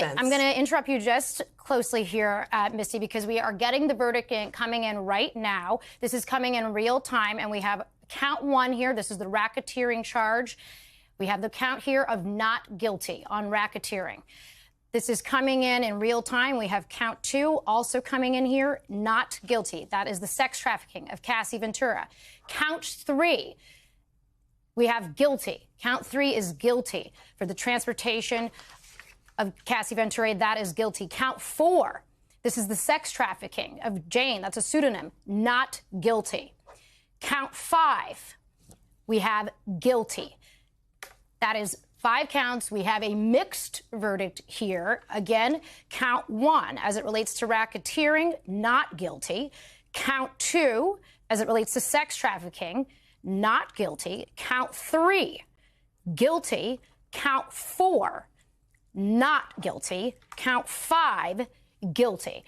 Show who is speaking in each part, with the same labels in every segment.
Speaker 1: I'm going to interrupt you just closely here, Misty, because we are getting the verdict coming in right now. This is coming in real time, and we have count one here. This is the racketeering charge. We have the count here of not guilty on racketeering. This is coming in real time. We have count two also coming in here, not guilty. That is the sex trafficking of Cassie Ventura. Count three, we have guilty. Count three is guilty for the transportation of Cassie Ventura. That is guilty. Count four, this is the sex trafficking of Jane. That's a pseudonym. Not guilty. Count five, we have guilty. That is 5 counts. We have a mixed verdict here. Again, count one, as it relates to racketeering, not guilty. Count two, as it relates to sex trafficking, not guilty. Count three, guilty. Count four, not guilty. Count five, guilty.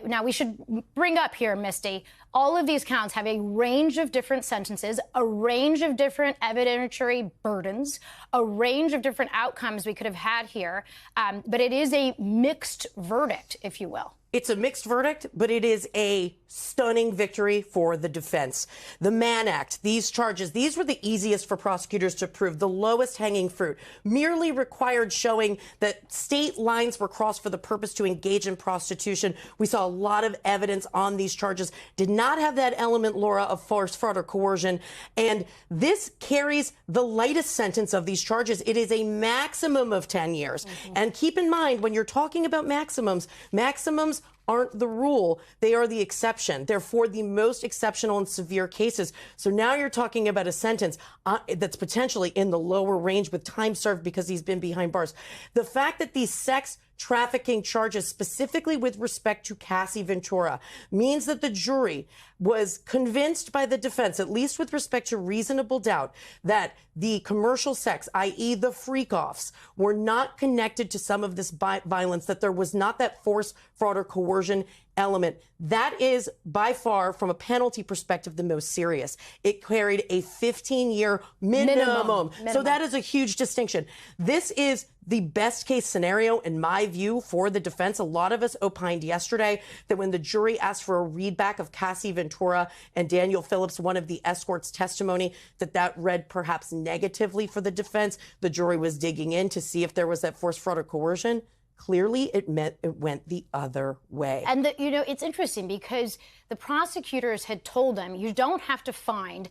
Speaker 1: Now, we should bring up here, Misty, all of these counts have a range of different sentences, a range of different evidentiary burdens, a range of different outcomes we could have had here. But it is a mixed verdict, if you will.
Speaker 2: It's a mixed verdict, but it is a stunning victory for the defense. The Mann Act, these charges, these were the easiest for prosecutors to prove, the lowest hanging fruit, merely required showing that state lines were crossed for the purpose to engage in prostitution. We saw a lot of evidence on these charges, did not have that element, Laura, of force, fraud, or coercion. And this carries the lightest sentence of these charges. It is a maximum of 10 years. And keep in mind, when you're talking about maximums aren't the rule, they are the exception. They're for the most exceptional and severe cases. So now you're talking about a sentence that's potentially in the lower range with time served because he's been behind bars. The fact that these sex trafficking charges, specifically with respect to Cassie Ventura, means that the jury was convinced by the defense, at least with respect to reasonable doubt, that the commercial sex, i.e. the freak-offs, were not connected to some of this violence, that there was not that force, fraud, or coercion element. That is by far, from a penalty perspective, the most serious. It carried a 15-year minimum. So that is a huge distinction. This is the best case scenario, in my view, for the defense. A lot of us opined yesterday that when the jury asked for a readback of Cassie Ventura and Daniel Phillips, one of the escorts' testimony, that read perhaps negatively for the defense. The jury was digging in to see if there was that force, fraud, or coercion. Clearly, it went the other way.
Speaker 1: And, you know, it's interesting because the prosecutors had told them you don't have to find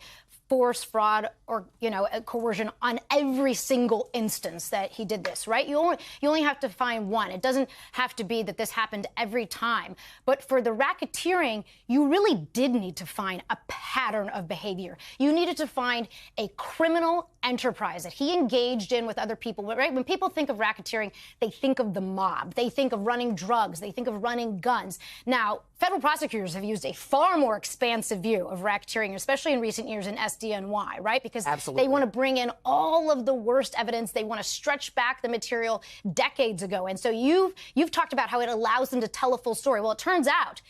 Speaker 1: force, fraud, or, you know, coercion on every single instance that he did this, right? You only have to find one. It doesn't have to be that this happened every time. But for the racketeering, you really did need to find a pattern of behavior. You needed to find a criminal enterprise that he engaged in with other people, right? When people think of racketeering, they think of the mob. They think of running drugs. They think of running guns. Now, federal prosecutors have used a far more expansive view of racketeering, especially in recent years in SDNY, right? Because they want to bring in all of the worst evidence. They want to stretch back the material decades ago. And so you've talked about how it allows them to tell a full story. Well, it turns out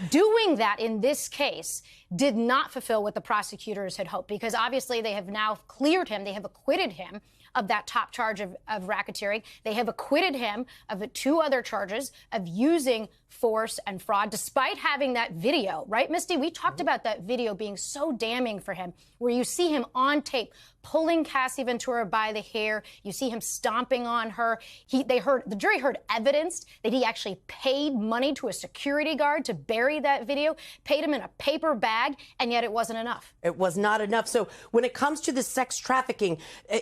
Speaker 1: doing that in this case did not fulfill what the prosecutors had hoped, because obviously they have now cleared him. They have acquitted him of that top charge of racketeering. They have acquitted him of the 2 other charges of using force and fraud, despite having that video, right, Misty? We talked about that video being so damning for him, where you see him on tape pulling Cassie Ventura by the hair. You see him stomping on her. The jury heard evidence that he actually paid money to a security guard to bury that video, paid him in a paper bag, and yet it wasn't enough.
Speaker 2: It was not enough. So when it comes to the sex trafficking,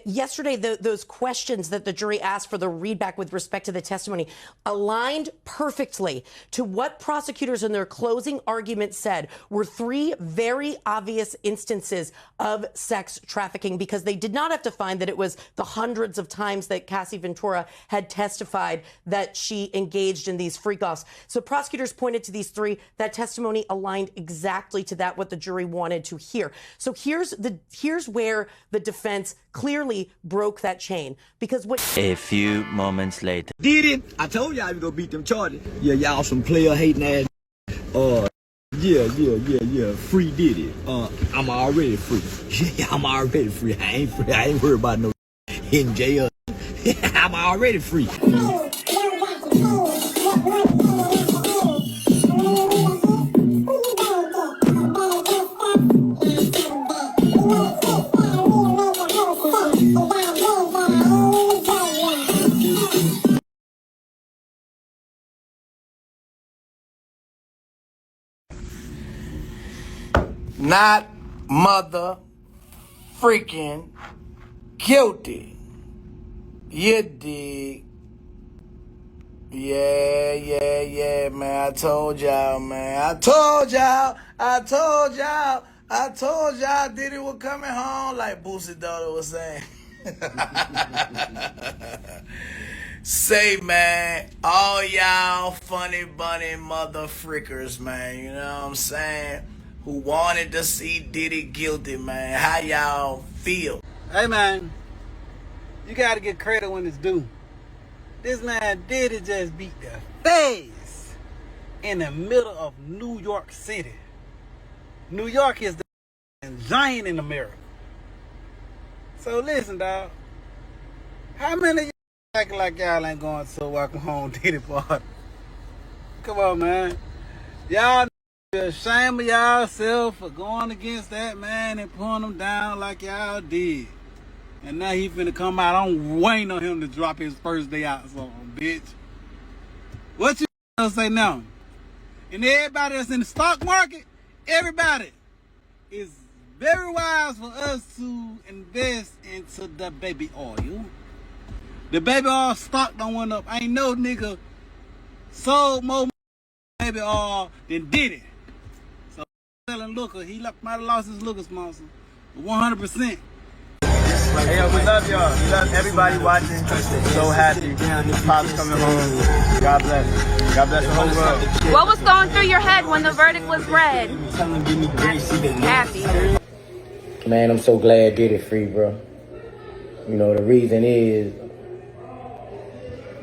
Speaker 2: yesterday, those questions that the jury asked for the readback with respect to the testimony aligned perfectly to what prosecutors in their closing argument said were 3 very obvious instances of sex trafficking, because they did not have to find that it was the hundreds of times that Cassie Ventura had testified that she engaged in these freak-offs. So prosecutors pointed to these 3. That testimony aligned exactly to that, what the jury wanted to hear. So here's where the defense clearly broke that chain, because what...
Speaker 3: A few moments later.
Speaker 4: Diddy, I told y'all I was gonna beat them charges. Yeah, y'all some player hating ass. Yeah. Free Diddy. I'm already free. Yeah, I'm already free. I ain't free. I ain't worried about no in jail. I'm already free.
Speaker 5: not mother freaking guilty. You dig? Yeah, man. I told y'all, man. I told y'all Diddy was coming home, like Boosie daughter was saying. Say, man, all y'all funny bunny mother freakers, man, you know what I'm saying, who wanted to see Diddy guilty, man, how y'all feel?
Speaker 6: Hey, man, you gotta get credit when it's due. This man Diddy just beat the face in the middle of New York City. New York is the giant in America. So listen, dog. How many of you acting like y'all ain't going to a welcome home Diddy party? Come on, man. Y'all be ashamed of y'allself for going against that man and pulling him down like y'all did. And now he finna come out. I'm waiting on him to drop his first day out song, bitch. What you gonna say now? And everybody that's in the stock market, everybody, is very wise for us to invest into the baby oil. The baby oil stock done went up. Ain't no nigga sold more baby oil than Diddy. So selling liquor, he might have lost his liquor sponsor, 100%.
Speaker 7: Hey, yo, we love y'all. We love everybody watching. So happy. Pop's coming home. God bless. God bless the whole world.
Speaker 8: What was going through your head when the verdict was read? Happy.
Speaker 9: Man, I'm so glad Diddy free, bro. You know, the reason is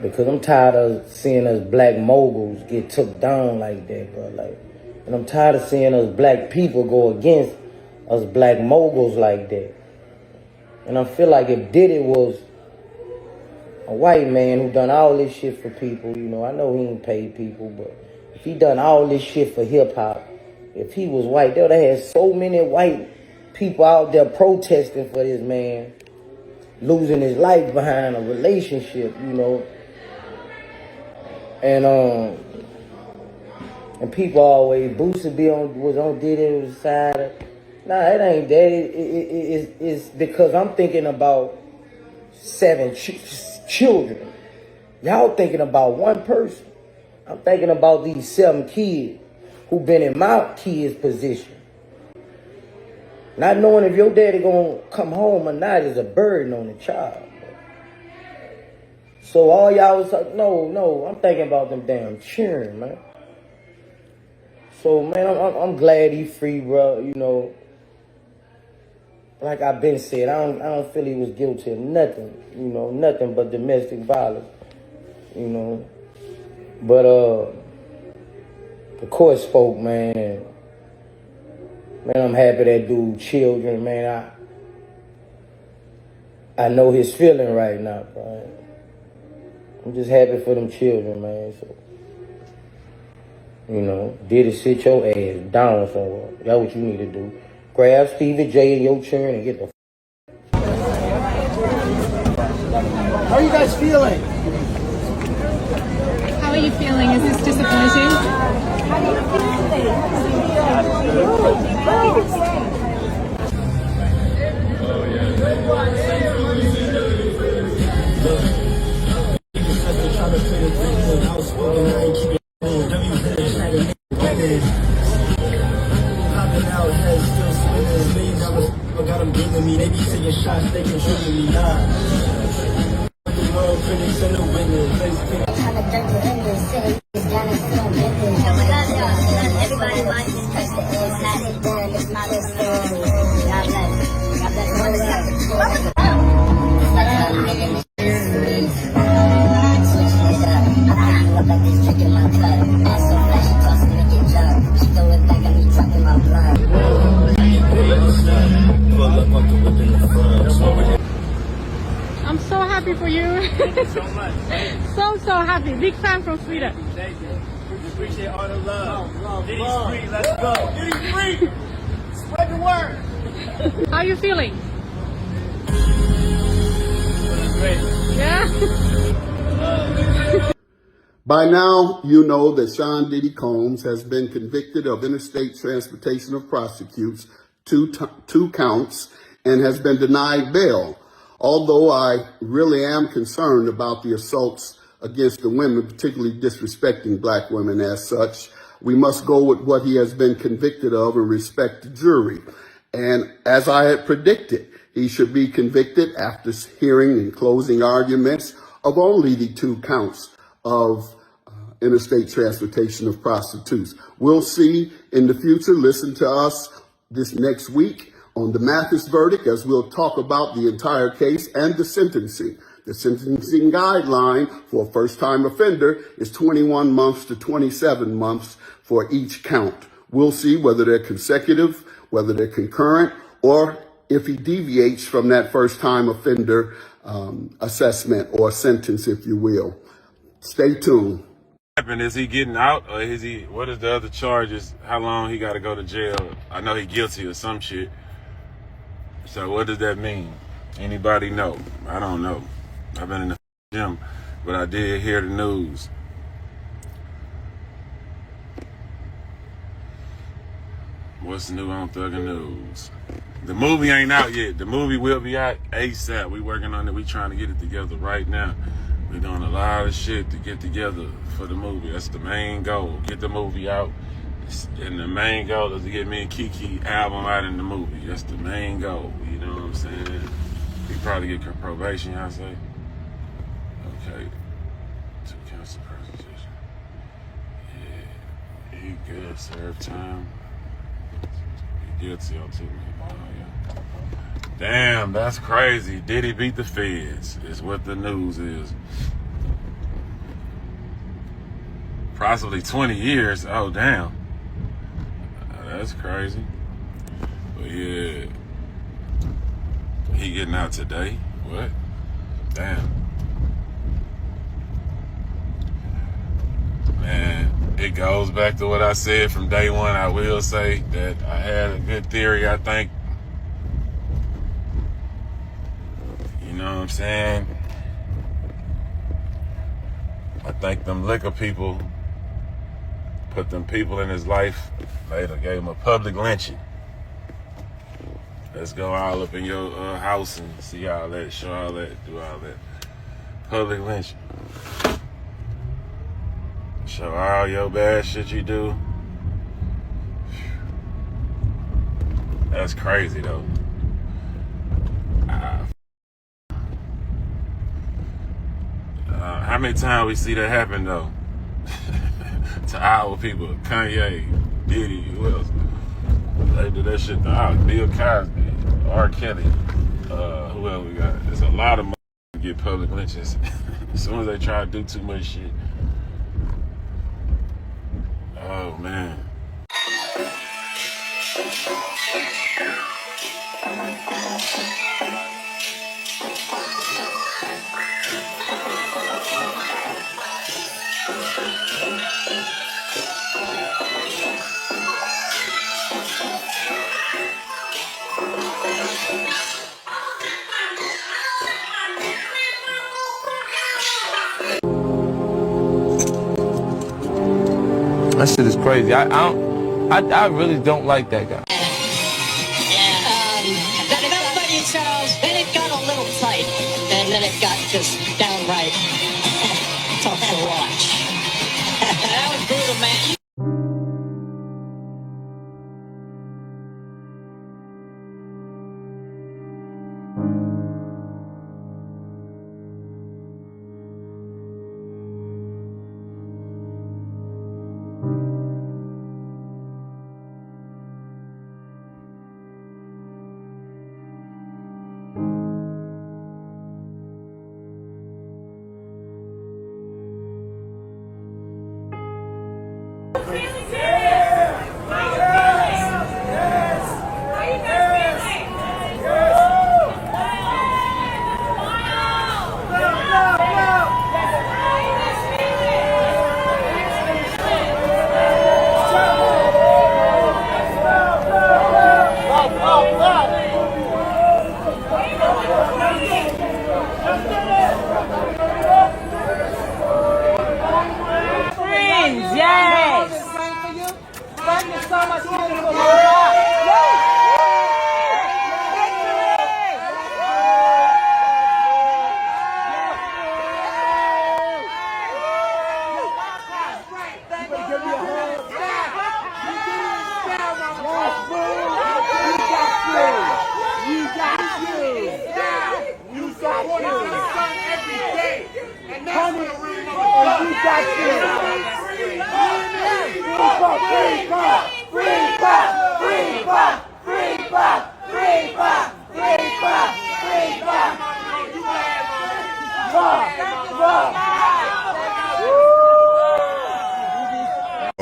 Speaker 9: because I'm tired of seeing us black moguls get took down like that, bro. And I'm tired of seeing us black people go against us black moguls like that. And I feel like if Diddy was a white man who done all this shit for people, you know, I know he ain't paid people, but if he done all this shit for hip-hop, if he was white, they would have had so many white people out there protesting for this man losing his life behind a relationship, you know. And people always, Boosie was on Diddy's side. Nah, it ain't that. It's because I'm thinking about 7 children. Y'all thinking about one person. I'm thinking about these 7 kids who been in my kid's position. Not knowing if your daddy gonna come home or not is a burden on the child. So all y'all was like, no, I'm thinking about them damn children, man. So, man, I'm glad he free, bro, you know. Like I've been said, I don't feel he was guilty of nothing, you know, nothing but domestic violence, you know. But the court spoke, man, and man, I'm happy that dude children, man. I know his feeling right now, bro. I'm just happy for them children, man. So, you know, Diddy, sit your ass down somewhere. That's what you need to do. Grab Stevie J and your children and get the
Speaker 10: How are you guys feeling?
Speaker 11: How are you feeling? Is this disappointing?
Speaker 10: Got them giving me, they be taking shots, they can shoot me now. The world critics and the witness.
Speaker 8: Everybody watching.
Speaker 11: I'm so happy for you.
Speaker 7: Thank you so much.
Speaker 11: So happy. Big fan from Sweden.
Speaker 7: Thank you. We appreciate all the love. Diddy's free. Let's go. Diddy's free. Spread the word.
Speaker 11: How are you feeling?
Speaker 7: Great.
Speaker 11: Yeah.
Speaker 12: By now, you know that Sean Diddy Combs has been convicted of interstate transportation of prostitutes, two counts, and has been denied bail. Although I really am concerned about the assaults against the women, particularly disrespecting black women as such, we must go with what he has been convicted of and respect the jury. And as I had predicted, he should be convicted after hearing and closing arguments of only the 2 counts of interstate transportation of prostitutes. We'll see in the future. Listen to us this next week on the Mathis verdict as we'll talk about the entire case and the sentencing. The sentencing guideline for a first-time offender is 21 months to 27 months for each count. We'll see whether they're consecutive, whether they're concurrent, or if he deviates from that first-time offender assessment or sentence, if you will. Stay tuned.
Speaker 13: Is he getting out, or is he? What is the other charges? How long he got to go to jail? I know he guilty of some shit. So what does that mean? Anybody know? I don't know. I've been in the gym, but I did hear the news. What's new on Thuggin' News? The movie ain't out yet. The movie will be out ASAP. We working on it. We trying to get it together right now. We doing a lot of shit to get together for the movie. That's the main goal. Get the movie out. And the main goal is to get me and Kiki album out in the movie. That's the main goal. You know what I'm saying? We probably get probation, y'all say? Okay. 2 counts of persecution. Yeah. He good. Serve time. He guilty on 2 million. Oh, yeah. Damn, that's crazy. Diddy beat the feds, is what the news is. Possibly 20 years. Oh, damn. That's crazy. But yeah. He getting out today? What? Damn. Man, it goes back to what I said from day one. I will say that I had a good theory, I think. You know what I'm saying? I think them liquor people put them people in his life, later gave him a public lynching. Let's go all up in your house and see all that, show all that, do all that. Public lynching. Show all your bad shit you do. That's crazy though. How many times we see that happen though? To our people, Kanye, Diddy, who else? They do that shit to our Bill Cosby, R. Kelly, who else we got? There's a lot of motherfuckers get public lynches. As soon as they try to do too much shit. Oh man.
Speaker 14: That shit is crazy. I really don't like that guy.
Speaker 15: Enough for you, Charles. Then it got a little tight, and then it got just downright tough to watch. That was brutal, man.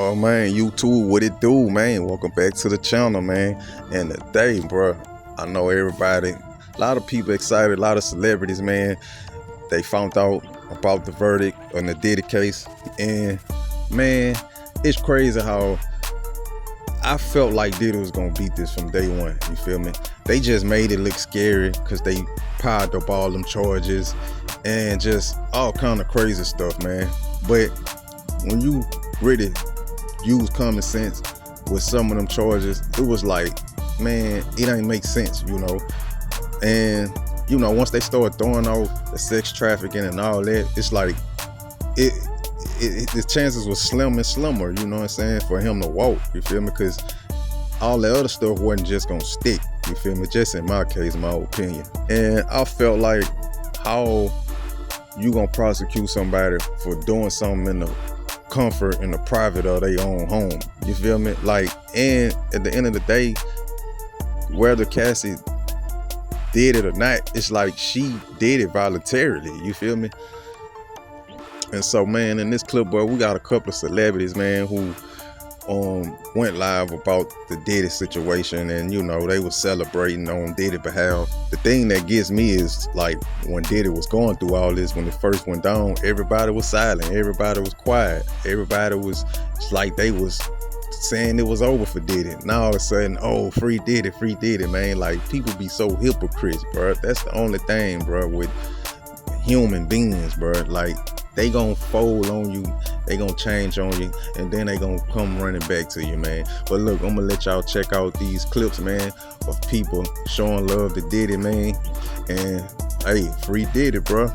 Speaker 16: Oh man, you too, what it do, man? Welcome back to the channel, man. And today, bro, I know everybody, a lot of people excited, a lot of celebrities, man. They found out about the verdict on the Diddy case. And man, it's crazy how I felt like Diddy was gonna beat this from day one, you feel me? They just made it look scary because they piled up all them charges and just all kind of crazy stuff, man. But when you really use common sense with some of them charges, it was like, man, it ain't make sense, you know? And, you know, once they start throwing out the sex trafficking and all that, it's like, the chances was slim and slimmer, you know what I'm saying, for him to walk, you feel me? Because all the other stuff wasn't just gonna stick, you feel me? Just in my case, my opinion. And I felt like, how you gonna prosecute somebody for doing something in the comfort and the private of their own home, you feel me? Like, and at the end of the day, whether Cassie did it or not, it's like she did it voluntarily, you feel me? And so, man, in this clip, boy, we got a couple of celebrities, man, who went live about the Diddy situation, and you know, they were celebrating on Diddy's behalf. The thing that gets me is, like, when Diddy was going through all this, when it first went down, everybody was silent, everybody was quiet, everybody was, it's like they was saying it was over for Diddy. Now all of a sudden, oh, free Diddy, man. Like, people be so hypocrites, bro. That's the only thing, bro, with human beings, bro. Like, they gonna fold on you, they gonna change on you, and then they gonna come running back to you, man. But look, I'm gonna let y'all check out these clips, man, of people showing love to Diddy, man. And hey, free Diddy, bro.